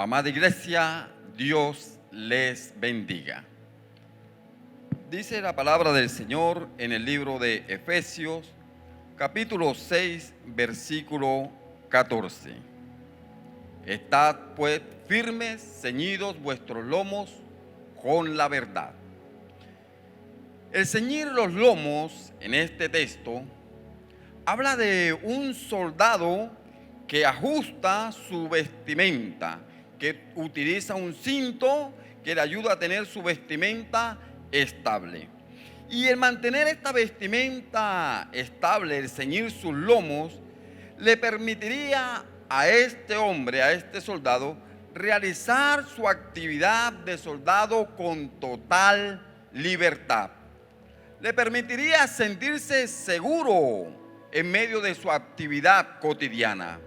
Amada iglesia, Dios les bendiga. Dice la palabra del Señor en el libro de Efesios, capítulo 6, versículo 14. Estad pues firmes, ceñidos vuestros lomos con la verdad. El ceñir los lomos en este texto habla de un soldado que ajusta su vestimenta, que utiliza un cinto que le ayuda a tener su vestimenta estable. Y el mantener esta vestimenta estable, el ceñir sus lomos, le permitiría a este hombre, a este soldado, realizar su actividad de soldado con total libertad. Le permitiría sentirse seguro en medio de su actividad cotidiana.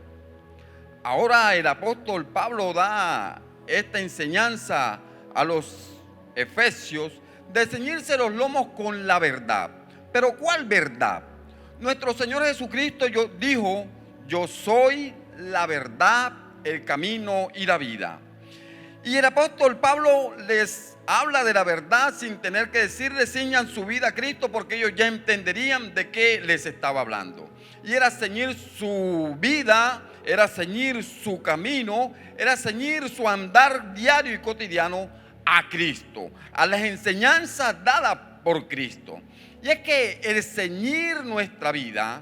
Ahora el apóstol Pablo da esta enseñanza a los efesios de ceñirse los lomos con la verdad. ¿Pero cuál verdad? Nuestro Señor Jesucristo dijo: yo soy la verdad, el camino y la vida. Y el apóstol Pablo les habla de la verdad sin tener que decirles ciñan su vida a Cristo, porque ellos ya entenderían de qué les estaba hablando. Y era ceñir su vida, era ceñir su camino, era ceñir su andar diario y cotidiano a Cristo, a las enseñanzas dadas por Cristo. Y es que el ceñir nuestra vida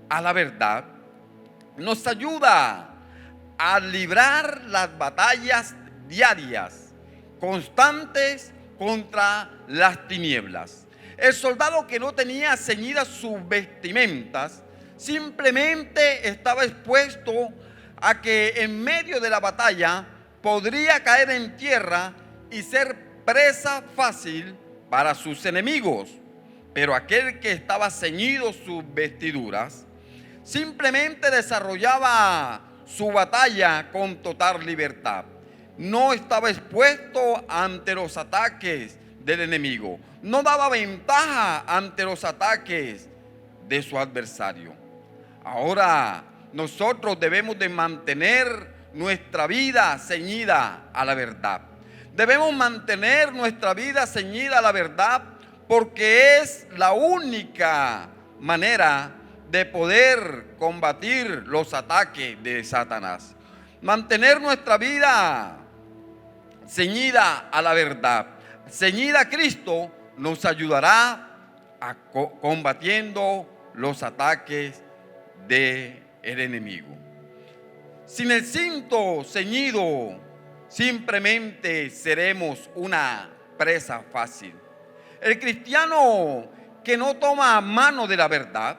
a la verdad nos ayuda a librar las batallas diarias, constantes contra las tinieblas. El soldado que no tenía ceñidas sus vestimentas simplemente estaba expuesto a que en medio de la batalla podría caer en tierra y ser presa fácil para sus enemigos. Pero aquel que estaba ceñido sus vestiduras simplemente desarrollaba su batalla con total libertad. No estaba expuesto ante los ataques del enemigo, no daba ventaja ante los ataques de su adversario. Ahora nosotros debemos de mantener nuestra vida ceñida a la verdad. Debemos mantener nuestra vida ceñida a la verdad, porque es la única manera de poder combatir los ataques de Satanás. Mantener nuestra vida ceñida a la verdad, ceñida a Cristo, nos ayudará a combatiendo los ataques del enemigo. Sin el cinto ceñido, simplemente seremos una presa fácil. El cristiano que no toma mano de la verdad,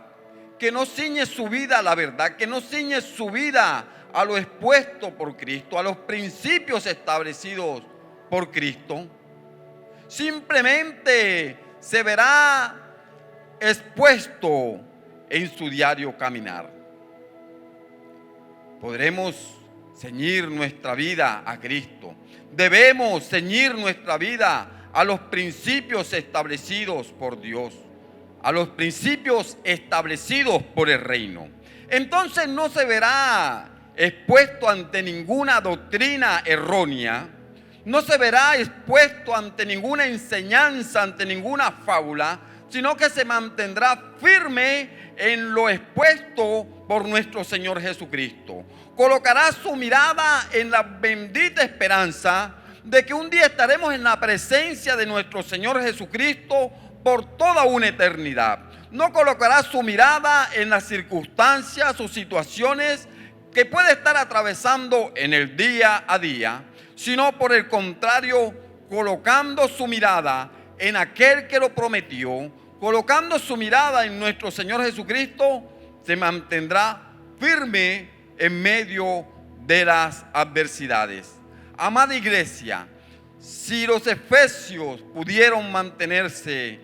que no ciñe su vida a la verdad, que no ciñe su vida a lo expuesto por Cristo, a los principios establecidos por Cristo, simplemente se verá expuesto en su diario caminar. Podremos ceñir nuestra vida a Cristo. Debemos ceñir nuestra vida a los principios establecidos por Dios, a los principios establecidos por el reino. Entonces no se verá expuesto ante ninguna doctrina errónea, no se verá expuesto ante ninguna enseñanza, ante ninguna fábula, sino que se mantendrá firme en lo expuesto por nuestro Señor Jesucristo. Colocará su mirada en la bendita esperanza de que un día estaremos en la presencia de nuestro Señor Jesucristo por toda una eternidad. No colocará su mirada en las circunstancias o situaciones que puede estar atravesando en el día a día, sino por el contrario, colocando su mirada en aquel que lo prometió, colocando su mirada en nuestro Señor Jesucristo, se mantendrá firme en medio de las adversidades. Amada iglesia, si los efesios pudieron mantenerse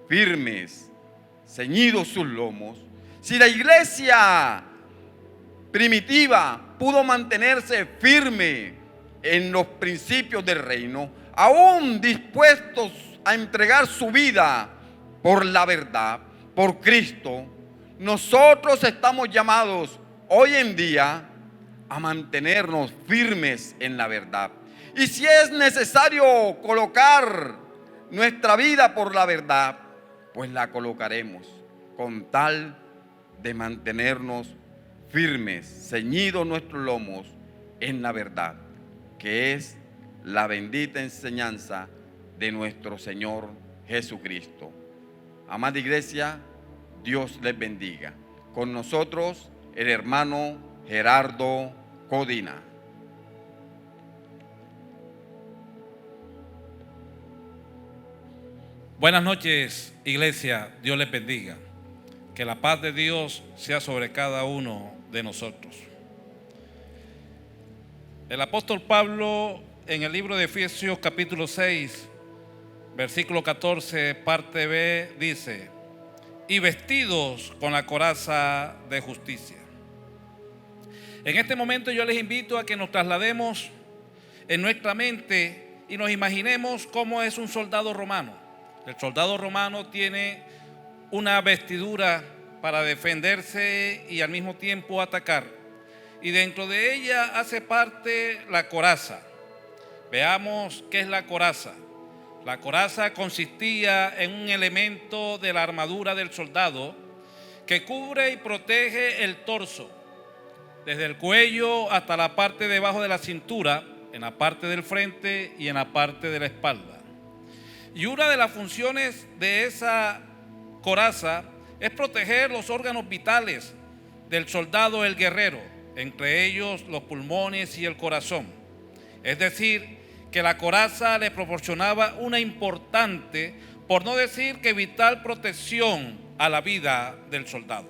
firmes, ceñidos sus lomos, si la iglesia primitiva pudo mantenerse firme en los principios del reino, aún dispuestos a entregar su vida por la verdad, por Cristo, nosotros estamos llamados hoy en día a mantenernos firmes en la verdad. Y si es necesario colocar nuestra vida por la verdad, pues la colocaremos con tal de mantenernos firmes, ceñidos nuestros lomos en la verdad, que es la bendita enseñanza de nuestro Señor Jesucristo. Amada iglesia, Dios les bendiga. Con nosotros el hermano Gerardo Codina. Buenas noches, iglesia. Dios les bendiga. Que la paz de Dios sea sobre cada uno de nosotros. El apóstol Pablo, en el libro de Efesios capítulo 6, versículo 14, parte B, dice: y vestidos con la coraza de justicia. En este momento yo les invito a que nos traslademos en nuestra mente y nos imaginemos cómo es un soldado romano. El soldado romano tiene una vestidura para defenderse y al mismo tiempo atacar. Y dentro de ella hace parte la coraza. Veamos qué es la coraza. La coraza consistía en un elemento de la armadura del soldado que cubre y protege el torso, desde el cuello hasta la parte debajo de la cintura, en la parte del frente y en la parte de la espalda. Y una de las funciones de esa coraza es proteger los órganos vitales del soldado, el guerrero, entre ellos los pulmones y el corazón. Es decir, que la coraza le proporcionaba una importante, por no decir que vital, protección a la vida del soldado.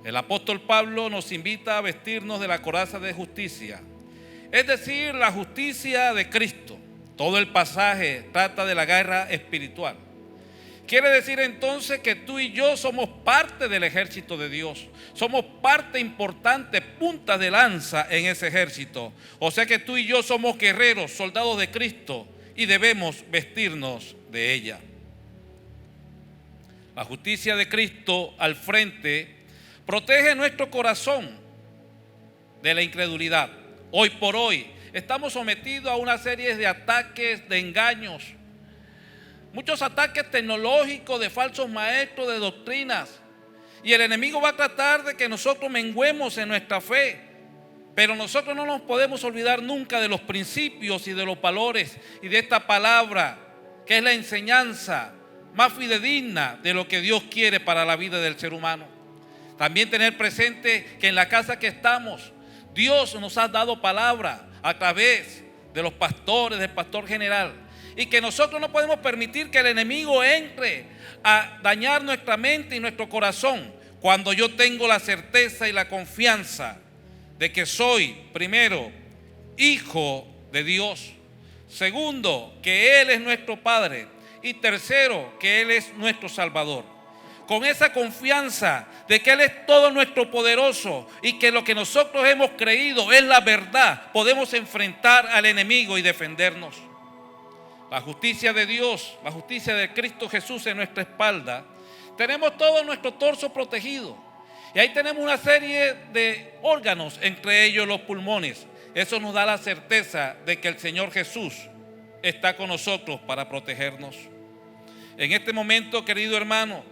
El apóstol Pablo nos invita a vestirnos de la coraza de justicia, es decir, la justicia de Cristo. Todo el pasaje trata de la guerra espiritual. Quiere decir entonces que tú y yo somos parte del ejército de Dios. Somos parte importante, punta de lanza en ese ejército. O sea que tú y yo somos guerreros, soldados de Cristo, y debemos vestirnos de ella. La justicia de Cristo al frente protege nuestro corazón de la incredulidad. Hoy por hoy estamos sometidos a una serie de ataques, de engaños, muchos ataques tecnológicos de falsos maestros, de doctrinas. Y el enemigo va a tratar de que nosotros menguemos en nuestra fe. Pero nosotros no nos podemos olvidar nunca de los principios y de los valores y de esta palabra, que es la enseñanza más fidedigna de lo que Dios quiere para la vida del ser humano. También tener presente que en la casa que estamos, Dios nos ha dado palabra a través de los pastores, del pastor general, y que nosotros no podemos permitir que el enemigo entre a dañar nuestra mente y nuestro corazón cuando yo tengo la certeza y la confianza de que soy, primero, hijo de Dios; segundo, que Él es nuestro Padre; y tercero, que Él es nuestro Salvador. Con esa confianza de que Él es todo nuestro poderoso y que lo que nosotros hemos creído es la verdad, podemos enfrentar al enemigo y defendernos. La justicia de Dios, la justicia de Cristo Jesús en nuestra espalda, tenemos todo nuestro torso protegido. Y ahí tenemos una serie de órganos, entre ellos los pulmones. Eso nos da la certeza de que el Señor Jesús está con nosotros para protegernos. En este momento, querido hermano,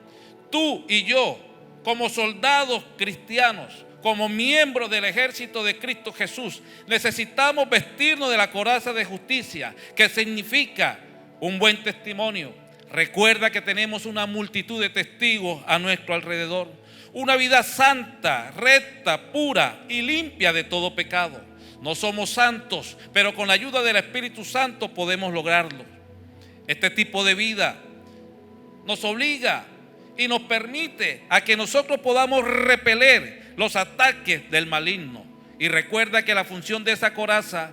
tú y yo, como soldados cristianos, como miembros del ejército de Cristo Jesús, necesitamos vestirnos de la coraza de justicia, que significa un buen testimonio. Recuerda que tenemos una multitud de testigos a nuestro alrededor. Una vida santa, recta, pura y limpia de todo pecado. No somos santos, pero con la ayuda del Espíritu Santo podemos lograrlo. Este tipo de vida nos obliga y nos permite a que nosotros podamos repeler los ataques del maligno. Y recuerda que la función de esa coraza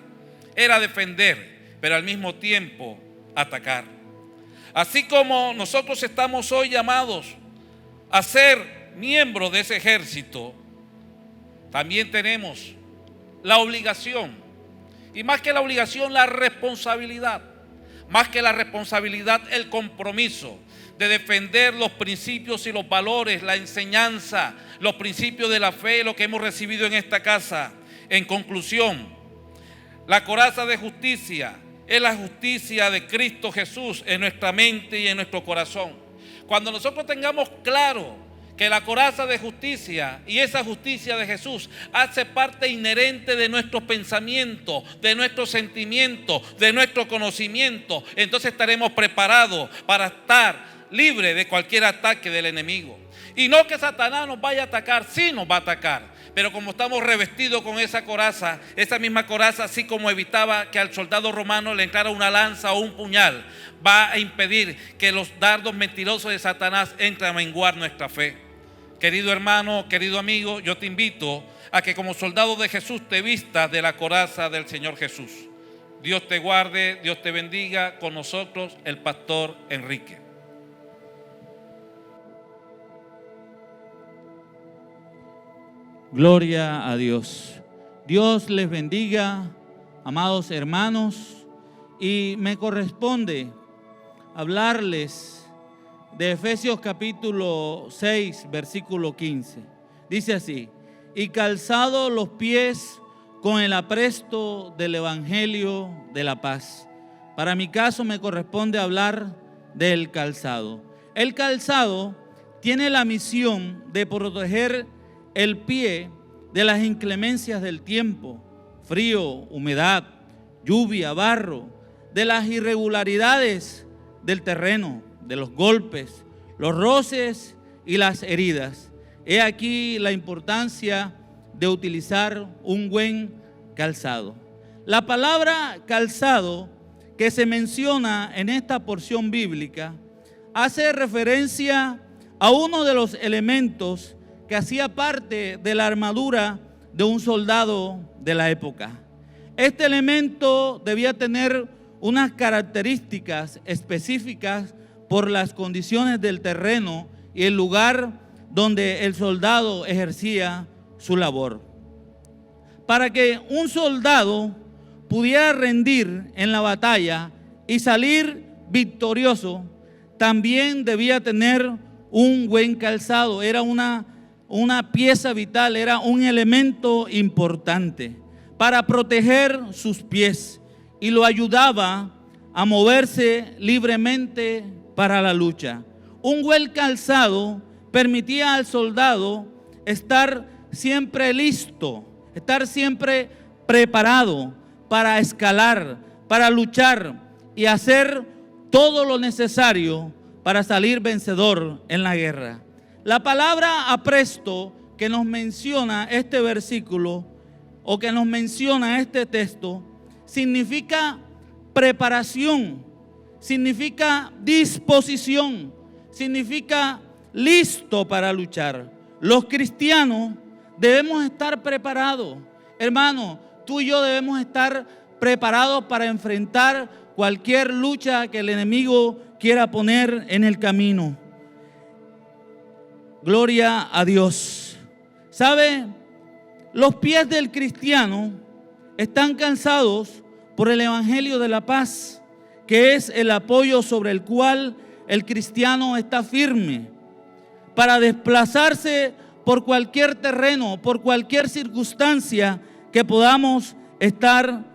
era defender, pero al mismo tiempo atacar. Así como nosotros estamos hoy llamados a ser miembros de ese ejército, también tenemos la obligación, y más que la obligación, la responsabilidad. Más que la responsabilidad, el compromiso de defender los principios y los valores, la enseñanza, los principios de la fe, lo que hemos recibido en esta casa. En conclusión, la coraza de justicia es la justicia de Cristo Jesús en nuestra mente y en nuestro corazón. Cuando nosotros tengamos claro que la coraza de justicia y esa justicia de Jesús hace parte inherente de nuestros pensamientos, de nuestros sentimientos, de nuestro conocimiento, entonces estaremos preparados para estar libres de cualquier ataque del enemigo. Y no que Satanás nos vaya a atacar, sí nos va a atacar, pero como estamos revestidos con esa coraza, esa misma coraza, así como evitaba que al soldado romano le entrara una lanza o un puñal, va a impedir que los dardos mentirosos de Satanás entren a menguar nuestra fe. Querido hermano, querido amigo, yo te invito a que como soldado de Jesús te vistas de la coraza del Señor Jesús. Dios te guarde, Dios te bendiga. Con nosotros el pastor Enrique. Gloria a Dios. Dios les bendiga, amados hermanos, y me corresponde hablarles de Efesios capítulo 6, versículo 15. Dice así: y calzado los pies con el apresto del Evangelio de la paz. Para mi caso me corresponde hablar del calzado. El calzado tiene la misión de proteger el pie de las inclemencias del tiempo, frío, humedad, lluvia, barro, de las irregularidades del terreno, de los golpes, los roces y las heridas. He aquí la importancia de utilizar un buen calzado. La palabra calzado que se menciona en esta porción bíblica hace referencia a uno de los elementos que hacía parte de la armadura de un soldado de la época. Este elemento debía tener unas características específicas por las condiciones del terreno y el lugar donde el soldado ejercía su labor. Para que un soldado pudiera rendir en la batalla y salir victorioso, también debía tener un buen calzado. Era una pieza vital, era un elemento importante para proteger sus pies y lo ayudaba a moverse libremente para la lucha. Un buen calzado permitía al soldado estar siempre listo, estar siempre preparado para escalar, para luchar y hacer todo lo necesario para salir vencedor en la guerra. La palabra apresto que nos menciona este versículo o que nos menciona este texto significa preparación, significa disposición, significa listo para luchar. Los cristianos debemos estar preparados. Hermano, tú y yo debemos estar preparados para enfrentar cualquier lucha que el enemigo quiera poner en el camino. Gloria a Dios. ¿Sabe? Los pies del cristiano están calzados por el Evangelio de la paz, que es el apoyo sobre el cual el cristiano está firme para desplazarse por cualquier terreno, por cualquier circunstancia que podamos estar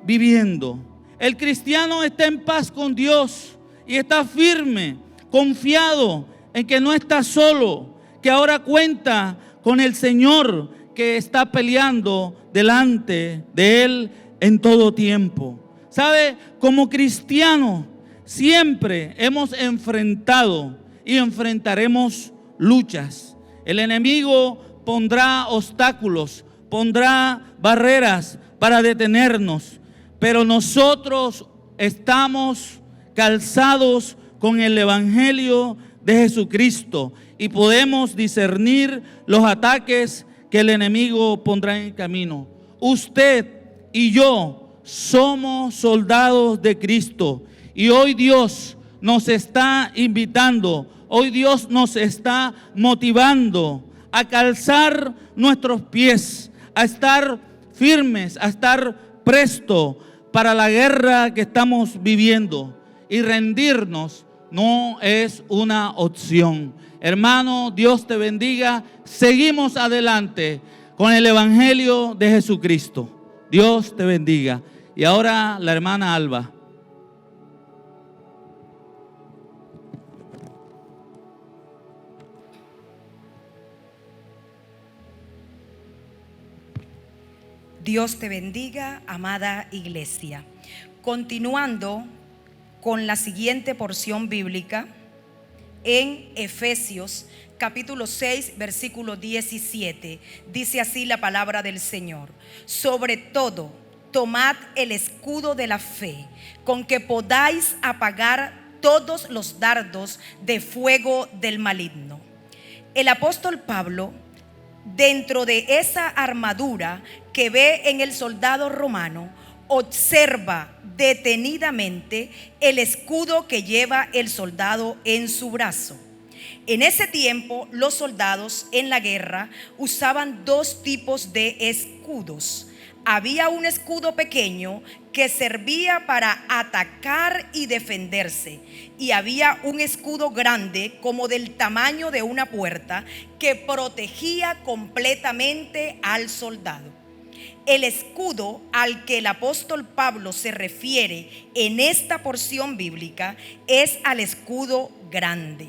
viviendo. El cristiano está en paz con Dios y está firme, confiado en que no está solo, que ahora cuenta con el Señor que está peleando delante de él en todo tiempo. ¿Sabe? Como cristianos siempre hemos enfrentado y enfrentaremos luchas. El enemigo pondrá obstáculos, pondrá barreras para detenernos, pero nosotros estamos calzados con el Evangelio de Jesucristo y podemos discernir los ataques que el enemigo pondrá en el camino. Usted y yo somos soldados de Cristo y hoy Dios nos está invitando, hoy Dios nos está motivando a calzar nuestros pies, a estar firmes, a estar presto para la guerra que estamos viviendo, y rendirnos no es una opción. Hermano, Dios te bendiga. Seguimos adelante con el Evangelio de Jesucristo. Dios te bendiga. Y ahora la hermana Alba. Dios te bendiga, amada iglesia. Continuando con la siguiente porción bíblica en Efesios capítulo 6, versículo 17. Dice así la palabra del Señor: sobre todo, tomad el escudo de la fe, con que podáis apagar todos los dardos de fuego del maligno. El apóstol Pablo, dentro de esa armadura que ve en el soldado romano, observa detenidamente el escudo que lleva el soldado en su brazo. En ese tiempo, los soldados en la guerra usaban dos tipos de escudos. Había un escudo pequeño que servía para atacar y defenderse, y había un escudo grande como del tamaño de una puerta que protegía completamente al soldado. El escudo al que el apóstol Pablo se refiere en esta porción bíblica es al escudo grande.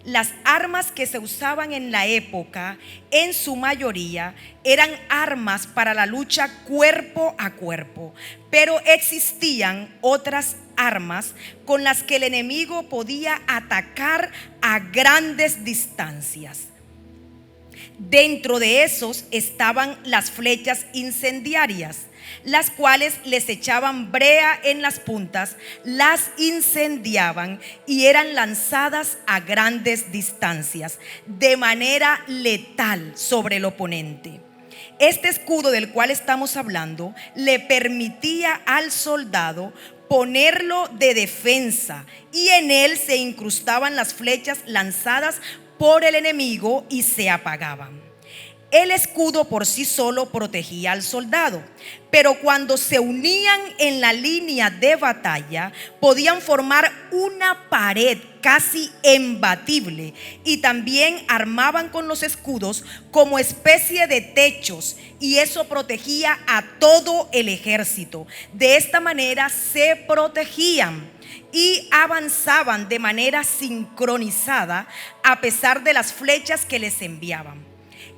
Las armas que se usaban en la época, en su mayoría, eran armas para la lucha cuerpo a cuerpo, pero existían otras armas con las que el enemigo podía atacar a grandes distancias. Dentro de esos estaban las flechas incendiarias, las cuales les echaban brea en las puntas, las incendiaban y eran lanzadas a grandes distancias, de manera letal sobre el oponente. Este escudo del cual estamos hablando le permitía al soldado ponerlo de defensa, y en él se incrustaban las flechas lanzadas por el enemigo y se apagaban. El escudo por sí solo protegía al soldado, pero cuando se unían en la línea de batalla, podían formar una pared casi imbatible, y también armaban con los escudos como especie de techos, y eso protegía a todo el ejército. De esta manera se protegían y avanzaban de manera sincronizada a pesar de las flechas que les enviaban.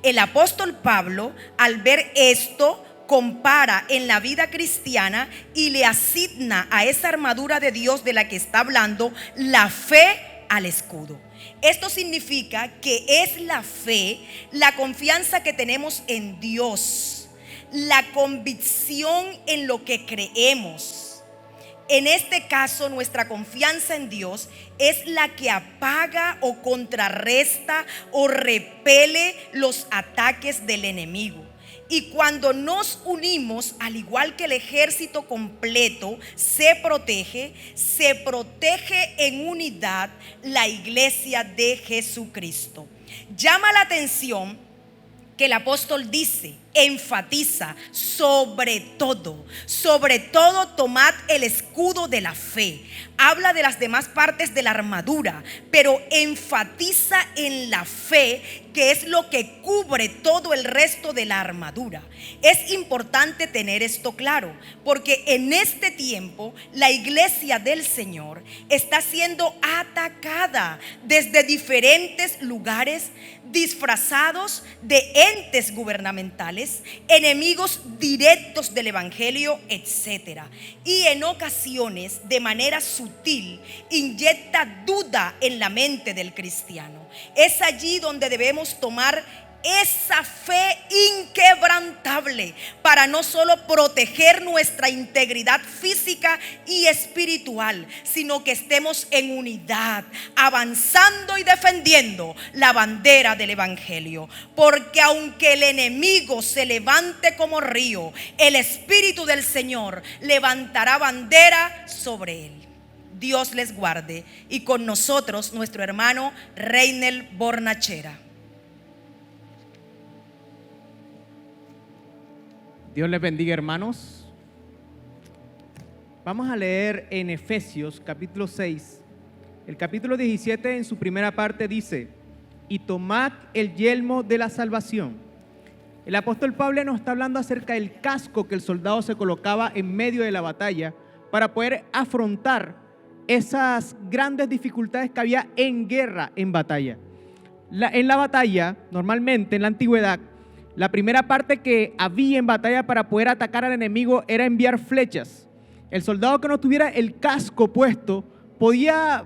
El apóstol Pablo, al ver esto, compara en la vida cristiana y le asigna a esa armadura de Dios de la que está hablando la fe al escudo. Esto significa que es la fe, la confianza que tenemos en Dios, la convicción en lo que creemos. En este caso, nuestra confianza en Dios es la que apaga o contrarresta o repele los ataques del enemigo. Y cuando nos unimos, al igual que el ejército completo se protege en unidad la iglesia de Jesucristo. Llama la atención que el apóstol dice, enfatiza, sobre todo tomad el escudo de la fe. Habla de las demás partes de la armadura, pero enfatiza en la fe, que es lo que cubre todo el resto de la armadura. Es importante tener esto claro, porque en este tiempo la iglesia del Señor está siendo atacada desde diferentes lugares, disfrazados de entes gubernamentales, enemigos directos del evangelio, etc. Y en ocasiones, de manera sutil, inyecta duda en la mente del cristiano. Es allí donde debemos tomar esa fe inquebrantable para no solo proteger nuestra integridad física y espiritual, sino que estemos en unidad, avanzando y defendiendo la bandera del evangelio. Porque aunque el enemigo se levante como río, el Espíritu del Señor levantará bandera sobre él. Dios les guarde. Y con nosotros nuestro hermano Reinel Bornachera. Dios les bendiga, hermanos. Vamos a leer en Efesios capítulo 6. El capítulo 17 en su primera parte dice: y tomad el yelmo de la salvación El apóstol Pablo nos está hablando acerca del casco que el soldado se colocaba en medio de la batalla para poder afrontar esas grandes dificultades que había en guerra, en batalla. En la batalla, normalmente en la antigüedad, la primera parte que había en batalla para poder atacar al enemigo era enviar flechas. El soldado que no tuviera el casco puesto podía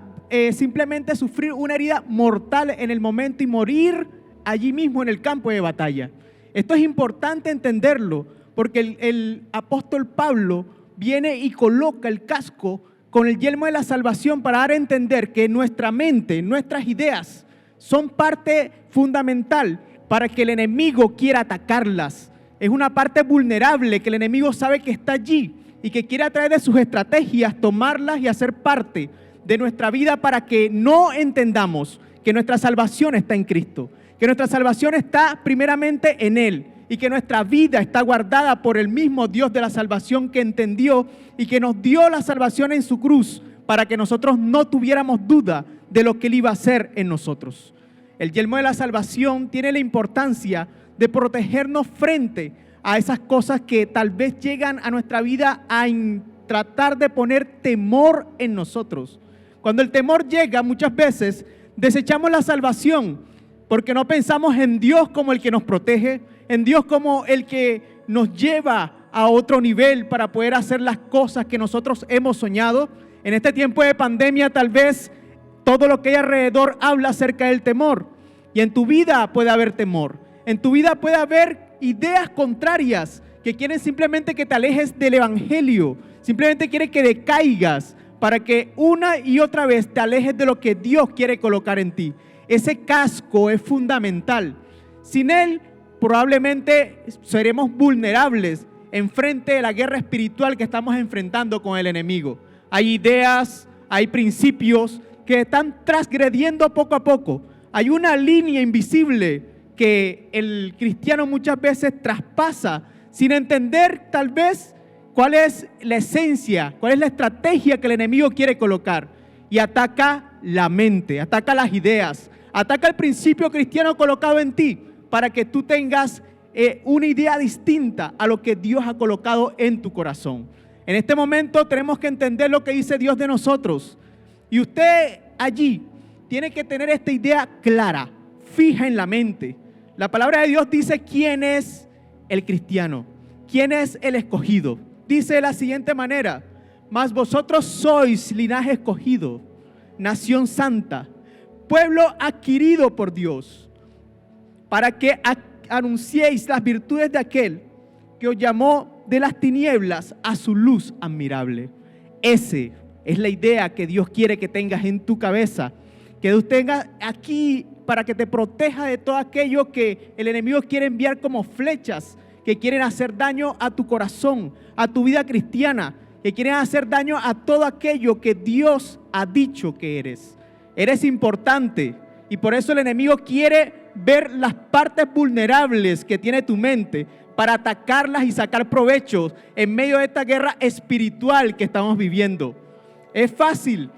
simplemente sufrir una herida mortal en el momento y morir allí mismo en el campo de batalla. Esto es importante entenderlo porque el apóstol Pablo viene y coloca el casco con el yelmo de la salvación para dar a entender que nuestra mente, nuestras ideas son parte fundamental para que el enemigo quiera atacarlas. Es una parte vulnerable que el enemigo sabe que está allí y que quiere a través de sus estrategias tomarlas y hacer parte de nuestra vida para que no entendamos que nuestra salvación está en Cristo, que nuestra salvación está primeramente en Él y que nuestra vida está guardada por el mismo Dios de la salvación que entendió y que nos dio la salvación en su cruz para que nosotros no tuviéramos duda de lo que Él iba a hacer en nosotros. El yelmo de la salvación tiene la importancia de protegernos frente a esas cosas que tal vez llegan a nuestra vida a tratar de poner temor en nosotros. Cuando el temor llega, muchas veces desechamos la salvación porque no pensamos en Dios como el que nos protege, en Dios como el que nos lleva a otro nivel para poder hacer las cosas que nosotros hemos soñado. En este tiempo de pandemia tal vez todo lo que hay alrededor habla acerca del temor. Y en tu vida puede haber temor. En tu vida puede haber ideas contrarias que quieren simplemente que te alejes del evangelio. Simplemente quieren que decaigas para que una y otra vez te alejes de lo que Dios quiere colocar en ti. Ese casco es fundamental. Sin él probablemente seremos vulnerables en frente de la guerra espiritual que estamos enfrentando con el enemigo. Hay ideas, hay principios que están transgrediendo poco a poco. Hay una línea invisible que el cristiano muchas veces traspasa sin entender tal vez cuál es la esencia, cuál es la estrategia que el enemigo quiere colocar. Y ataca la mente, ataca las ideas, ataca el principio cristiano colocado en ti para que tú tengas una idea distinta a lo que Dios ha colocado en tu corazón. En este momento tenemos que entender lo que dice Dios de nosotros. Y usted allí tiene que tener esta idea clara, fija en la mente. La palabra de Dios dice quién es el cristiano, quién es el escogido. Dice de la siguiente manera: mas vosotros sois linaje escogido, nación santa, pueblo adquirido por Dios, para que anunciéis las virtudes de aquel que os llamó de las tinieblas a su luz admirable. Esa es la idea que Dios quiere que tengas en tu cabeza, que tú tengas aquí para que te proteja de todo aquello que el enemigo quiere enviar como flechas, que quieren hacer daño a tu corazón, a tu vida cristiana, que quieren hacer daño a todo aquello que Dios ha dicho que eres. Eres importante y por eso el enemigo quiere ver las partes vulnerables que tiene tu mente para atacarlas y sacar provecho en medio de esta guerra espiritual que estamos viviendo. Es fácil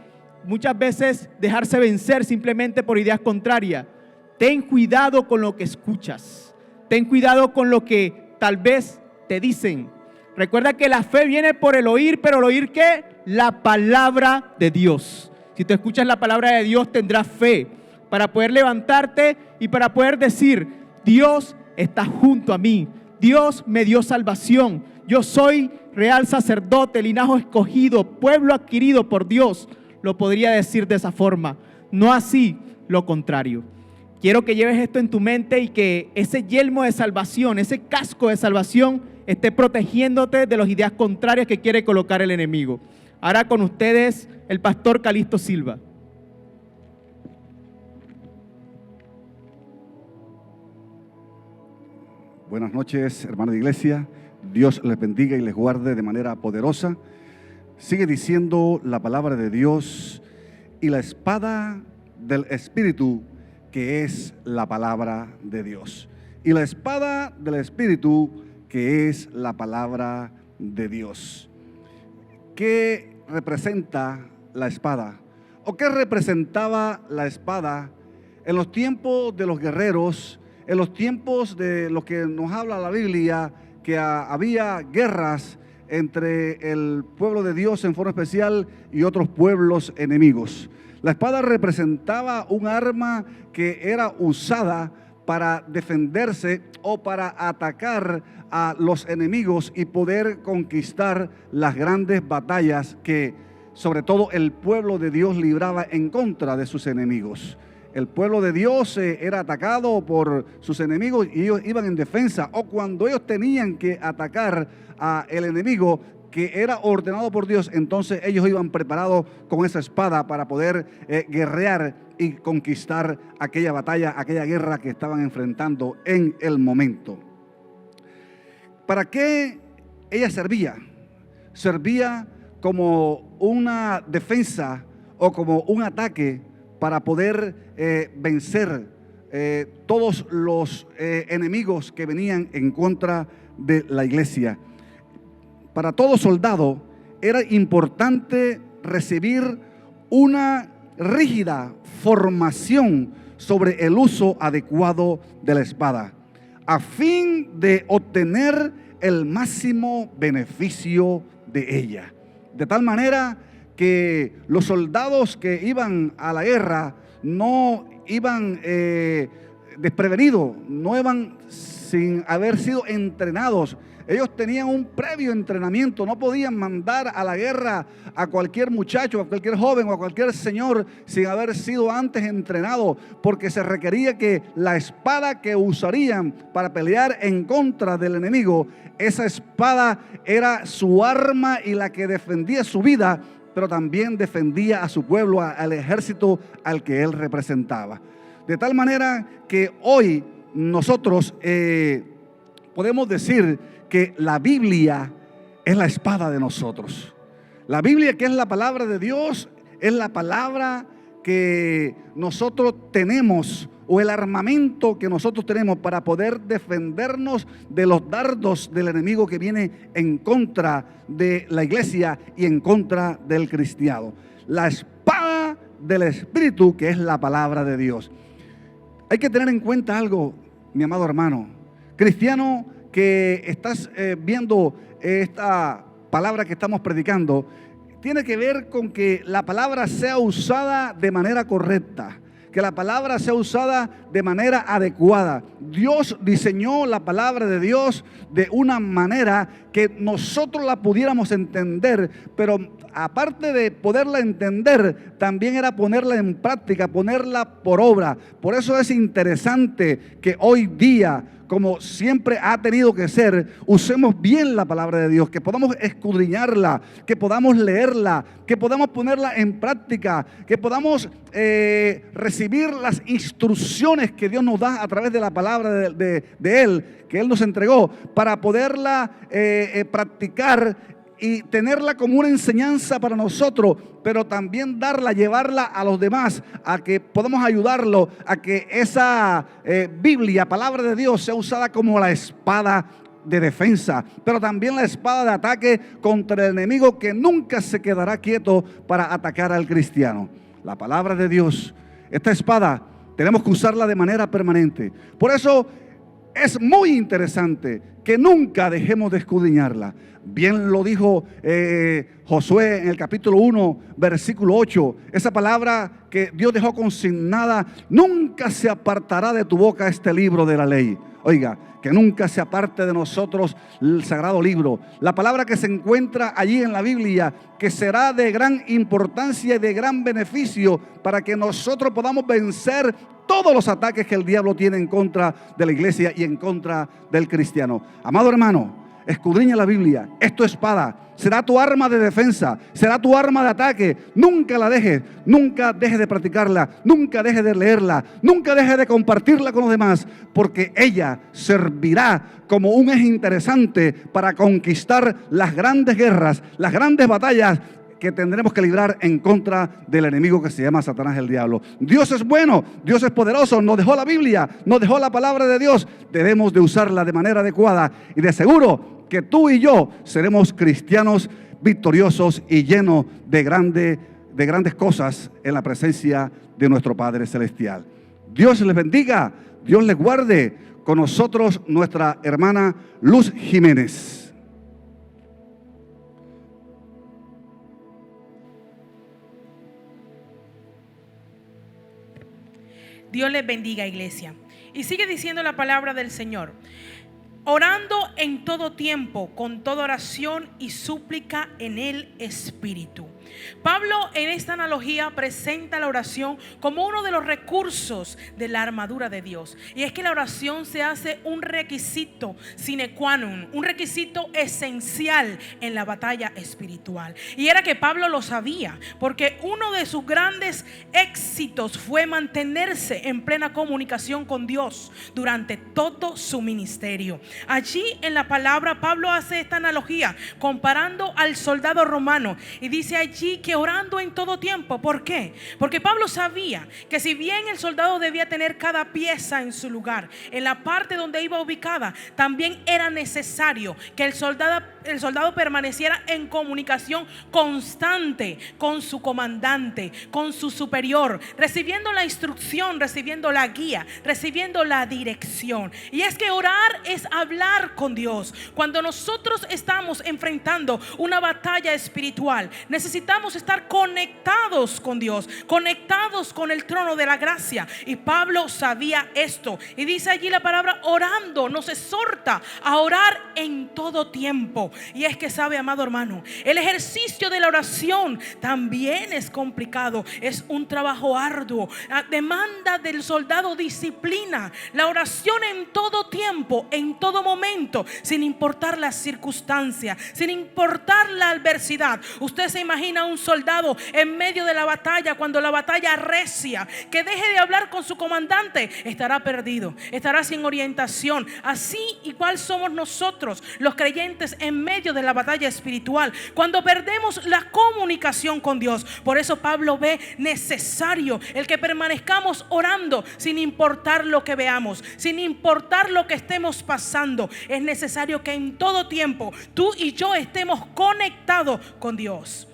muchas veces dejarse vencer simplemente por ideas contrarias. Ten cuidado con lo que escuchas. Ten cuidado con lo que tal vez te dicen. Recuerda que la fe viene por el oír, pero el oír ¿qué? La palabra de Dios. Si tú escuchas la palabra de Dios, tendrás fe para poder levantarte y para poder decir: Dios está junto a mí. Dios me dio salvación. Yo soy real sacerdote, linaje escogido, pueblo adquirido por Dios. Lo podría decir de esa forma, no así lo contrario. Quiero que lleves esto en tu mente y que ese yelmo de salvación, ese casco de salvación esté protegiéndote de las ideas contrarias que quiere colocar el enemigo. Ahora con ustedes el pastor Calixto Silva. Buenas noches, hermanos de iglesia. Dios les bendiga y les guarde de manera poderosa. Sigue diciendo la palabra de Dios: y la espada del Espíritu, que es la palabra de Dios. Y la espada del Espíritu, que es la palabra de Dios. ¿Qué representa la espada? ¿O qué representaba la espada en los tiempos de los guerreros, en los tiempos de lo que nos habla la Biblia, que había guerras entre el pueblo de Dios en forma especial y otros pueblos enemigos. La espada representaba un arma que era usada para defenderse o para atacar a los enemigos y poder conquistar las grandes batallas que sobre todo el pueblo de Dios libraba en contra de sus enemigos. El pueblo de Dios era atacado por sus enemigos y ellos iban en defensa, o cuando ellos tenían que atacar al enemigo que era ordenado por Dios, entonces ellos iban preparados con esa espada para poder guerrear y conquistar aquella batalla, aquella guerra que estaban enfrentando en el momento. ¿Para qué ella servía? Servía como una defensa o como un ataque para poder vencer todos los enemigos que venían en contra de la iglesia. Para todo soldado era importante recibir una rígida formación sobre el uso adecuado de la espada, a fin de obtener el máximo beneficio de ella. De tal manera que los soldados que iban a la guerra no iban desprevenidos, no iban sin haber sido entrenados. Ellos tenían un previo entrenamiento, no podían mandar a la guerra a cualquier muchacho, a cualquier joven o a cualquier señor sin haber sido antes entrenado, porque se requería que la espada que usarían para pelear en contra del enemigo, esa espada era su arma y la que defendía su vida, pero también defendía a su pueblo, al ejército al que él representaba. De tal manera que hoy nosotros podemos decir que la Biblia es la espada de nosotros. La Biblia, que es la palabra de Dios, es la palabra que nosotros tenemos, o el armamento que nosotros tenemos para poder defendernos de los dardos del enemigo que viene en contra de la iglesia y en contra del cristiano. La espada del Espíritu, que es la palabra de Dios. Hay que tener en cuenta algo, mi amado hermano, cristiano, que estás viendo esta palabra que estamos predicando, tiene que ver con que la palabra sea usada de manera correcta, que la palabra sea usada de manera adecuada. Dios diseñó la palabra de Dios de una manera que nosotros la pudiéramos entender, pero aparte de poderla entender, también era ponerla en práctica, ponerla por obra. Por eso es interesante que hoy día, como siempre ha tenido que ser, usemos bien la palabra de Dios, que podamos escudriñarla, que podamos leerla, que podamos ponerla en práctica, que podamos recibir las instrucciones que Dios nos da a través de la palabra de Él, que Él nos entregó, para poderla practicar y tenerla como una enseñanza para nosotros, pero también darla, llevarla a los demás, a que podamos ayudarlo a que esa Biblia, palabra de Dios, sea usada como la espada de defensa, pero también la espada de ataque contra el enemigo, que nunca se quedará quieto para atacar al cristiano. La palabra de Dios, esta espada, tenemos que usarla de manera permanente. Por eso es muy interesante que nunca dejemos de escudriñarla. Bien lo dijo Josué en el capítulo 1, versículo 8. Esa palabra que Dios dejó consignada: nunca se apartará de tu boca este libro de la ley. Oiga, que nunca se aparte de nosotros el sagrado libro. La palabra que se encuentra allí en la Biblia, que será de gran importancia y de gran beneficio para que nosotros podamos vencer todos los ataques que el diablo tiene en contra de la iglesia y en contra del cristiano. Amado hermano, escudriña la Biblia, es tu espada, será tu arma de defensa, será tu arma de ataque. Nunca la dejes, nunca dejes de practicarla, nunca dejes de leerla, nunca dejes de compartirla con los demás, porque ella servirá como un eje interesante para conquistar las grandes guerras, las grandes batallas que tendremos que librar en contra del enemigo que se llama Satanás, el diablo. Dios es bueno, Dios es poderoso, nos dejó la Biblia, nos dejó la palabra de Dios. Debemos de usarla de manera adecuada y de seguro que tú y yo seremos cristianos victoriosos y llenos de grandes cosas en la presencia de nuestro Padre Celestial. Dios les bendiga, Dios les guarde. Con nosotros nuestra hermana Luz Jiménez. Dios les bendiga, iglesia. Y sigue diciendo la palabra del Señor: orando en todo tiempo, con toda oración y súplica en el Espíritu. Pablo en esta analogía presenta la oración como uno de los recursos de la armadura de Dios. Y es que la oración se hace un requisito sine qua non, un requisito esencial en la batalla espiritual. Y era que Pablo lo sabía, porque uno de sus grandes éxitos fue mantenerse en plena comunicación con Dios durante todo su ministerio. Allí en la palabra Pablo hace esta analogía comparando al soldado romano y dice allí que orando en todo tiempo. ¿Por qué? Porque Pablo sabía que si bien el soldado debía tener cada pieza en su lugar, en la parte donde iba ubicada, también era necesario que el soldado permaneciera en comunicación constante con su comandante, con su superior, recibiendo la instrucción, recibiendo la guía, recibiendo la dirección. Y es que orar es hablar con Dios. Cuando nosotros estamos enfrentando una batalla espiritual, necesitamos estar conectados con Dios, conectados con el trono de la gracia. Y Pablo sabía esto, y dice allí la palabra orando, nos exhorta a orar en todo tiempo. Y es que sabe, amado hermano, el ejercicio de la oración también es complicado, es un trabajo arduo, demanda del soldado disciplina. La oración en todo tiempo, en todo momento, sin importar las circunstancias, sin importar la adversidad. Usted se imagina un soldado en medio de la batalla, cuando la batalla arrecia, que deje de hablar con su comandante, estará perdido, estará sin orientación. Así igual somos nosotros los creyentes en medio de la batalla espiritual, cuando perdemos la comunicación con Dios. Por eso Pablo ve necesario el que permanezcamos orando sin importar lo que veamos, sin importar lo que estemos pasando. Es necesario que en todo tiempo tú y yo estemos conectados con Dios.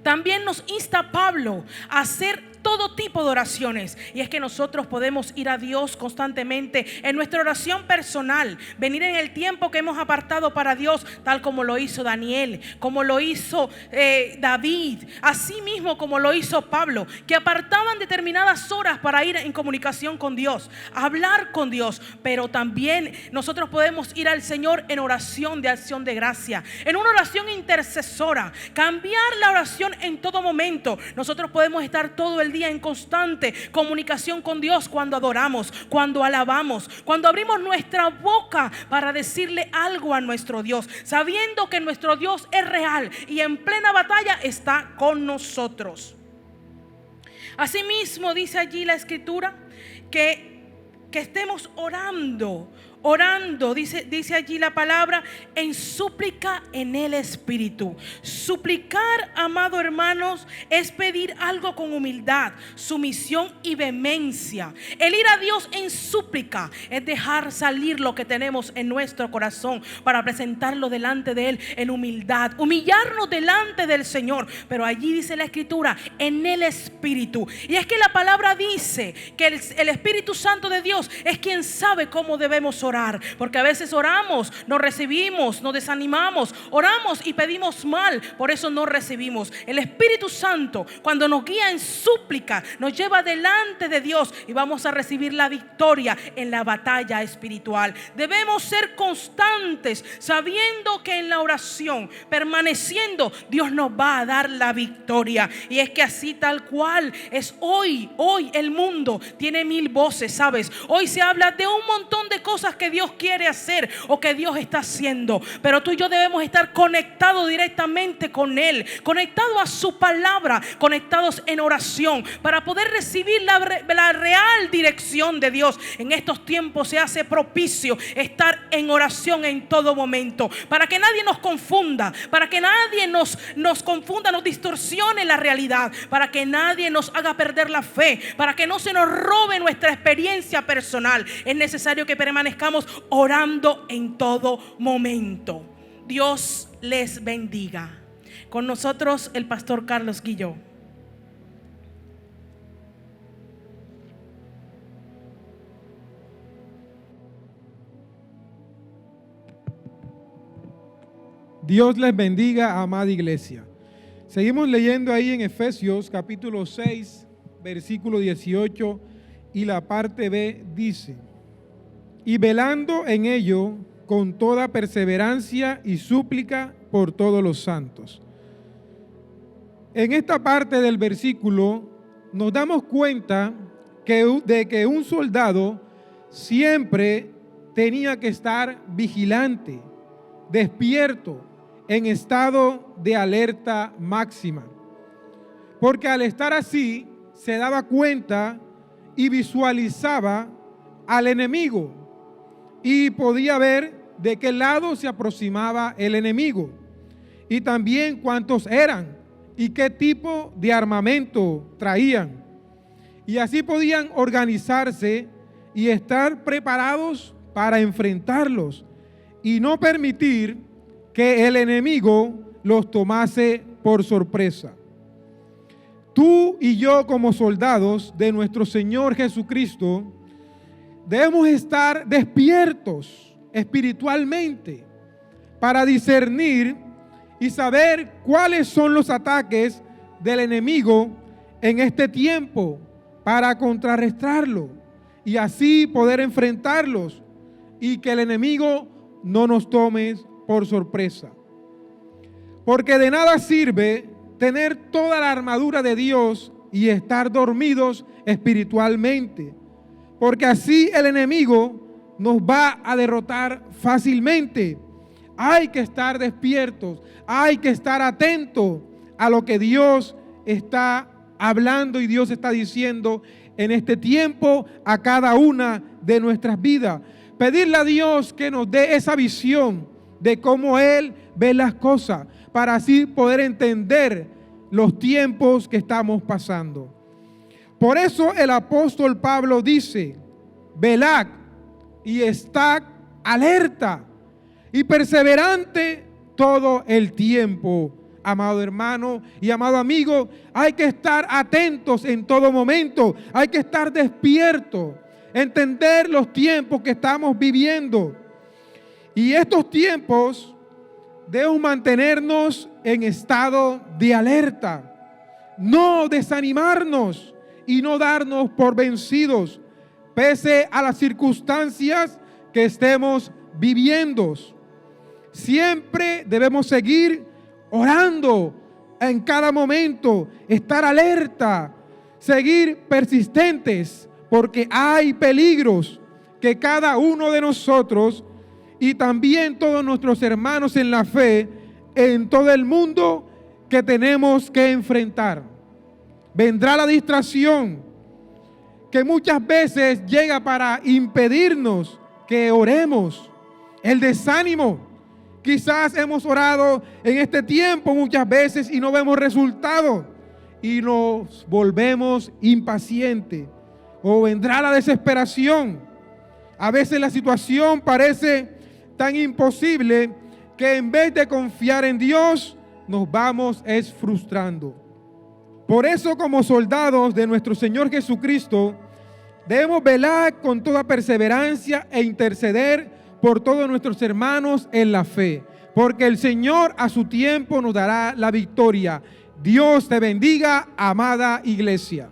También nos insta Pablo a hacer todo tipo de oraciones. Y es que nosotros podemos ir a Dios constantemente en nuestra oración personal, venir en el tiempo que hemos apartado para Dios, tal como lo hizo Daniel, como lo hizo David, así mismo como lo hizo Pablo, que apartaban determinadas horas para ir en comunicación con Dios, hablar con Dios. Pero también nosotros podemos ir al Señor en oración de acción de gracia, en una oración intercesora, cambiar la oración en todo momento. Nosotros podemos estar todo el día en constante comunicación con Dios cuando adoramos, cuando alabamos, cuando abrimos nuestra boca para decirle algo a nuestro Dios, sabiendo que nuestro Dios es real y en plena batalla está con nosotros. Asimismo dice allí la escritura que estemos orando, dice allí la palabra, en súplica en el Espíritu. Suplicar, amado hermanos, es pedir algo con humildad, sumisión y vehemencia. El ir a Dios en súplica es dejar salir lo que tenemos en nuestro corazón para presentarlo delante de Él en humildad, humillarnos delante del Señor. Pero allí dice la escritura, en el Espíritu. Y es que la palabra dice que el Espíritu Santo de Dios es quien sabe cómo debemos orar. Porque a veces oramos, no recibimos, nos desanimamos, oramos y pedimos mal, por eso no recibimos. El Espíritu Santo, cuando nos guía en súplica, nos lleva delante de Dios y vamos a recibir la victoria en la batalla espiritual. Debemos ser constantes, sabiendo que en la oración, permaneciendo, Dios nos va a dar la victoria. Y es que así tal cual es hoy el mundo tiene mil voces, ¿sabes? Hoy se habla de un montón de cosas que Dios quiere hacer o que Dios está haciendo, pero tú y yo debemos estar conectados directamente con Él, conectados a su palabra, conectados en oración para poder recibir la real dirección de Dios. En estos tiempos se hace propicio estar en oración en todo momento, para que nadie nos confunda, para que nadie nos confunda, nos distorsione la realidad, para que nadie nos haga perder la fe, para que no se nos robe nuestra experiencia personal. Es necesario que permanezcamos orando en todo momento. Dios les bendiga. Con nosotros el pastor Carlos Guilló. Dios les bendiga, amada iglesia. Seguimos leyendo ahí en Efesios capítulo 6, versículo 18, y la parte B dice: y velando en ello con toda perseverancia y súplica por todos los santos. En esta parte del versículo nos damos cuenta de que un soldado siempre tenía que estar vigilante, despierto, en estado de alerta máxima. Porque al estar así, se daba cuenta y visualizaba al enemigo y podía ver de qué lado se aproximaba el enemigo y también cuántos eran y qué tipo de armamento traían. Y así podían organizarse y estar preparados para enfrentarlos y no permitir que el enemigo los tomase por sorpresa. Tú y yo, como soldados de nuestro Señor Jesucristo, debemos estar despiertos espiritualmente para discernir y saber cuáles son los ataques del enemigo en este tiempo para contrarrestarlo y así poder enfrentarlos y que el enemigo no nos tome por sorpresa. Porque de nada sirve tener toda la armadura de Dios y estar dormidos espiritualmente, porque así el enemigo nos va a derrotar fácilmente. Hay que estar despiertos, hay que estar atentos a lo que Dios está hablando y Dios está diciendo en este tiempo a cada una de nuestras vidas. Pedirle a Dios que nos dé esa visión de cómo Él ve las cosas, para así poder entender los tiempos que estamos pasando. Por eso el apóstol Pablo dice: velad y estad alerta y perseverante todo el tiempo. Amado hermano y amado amigo, hay que estar atentos en todo momento, hay que estar despiertos, entender los tiempos que estamos viviendo. Y estos tiempos debemos mantenernos en estado de alerta, no desanimarnos y no darnos por vencidos, pese a las circunstancias que estemos viviendo. Siempre debemos seguir orando en cada momento, estar alerta, seguir persistentes, porque hay peligros que cada uno de nosotros y también todos nuestros hermanos en la fe en todo el mundo que tenemos que enfrentar. Vendrá la distracción que muchas veces llega para impedirnos que oremos, el desánimo. Quizás hemos orado en este tiempo muchas veces y no vemos resultados y nos volvemos impacientes, o vendrá la desesperación. A veces la situación parece tan imposible que en vez de confiar en Dios nos vamos frustrando. Por eso, como soldados de nuestro Señor Jesucristo, debemos velar con toda perseverancia e interceder por todos nuestros hermanos en la fe, porque el Señor a su tiempo nos dará la victoria. Dios te bendiga, amada iglesia.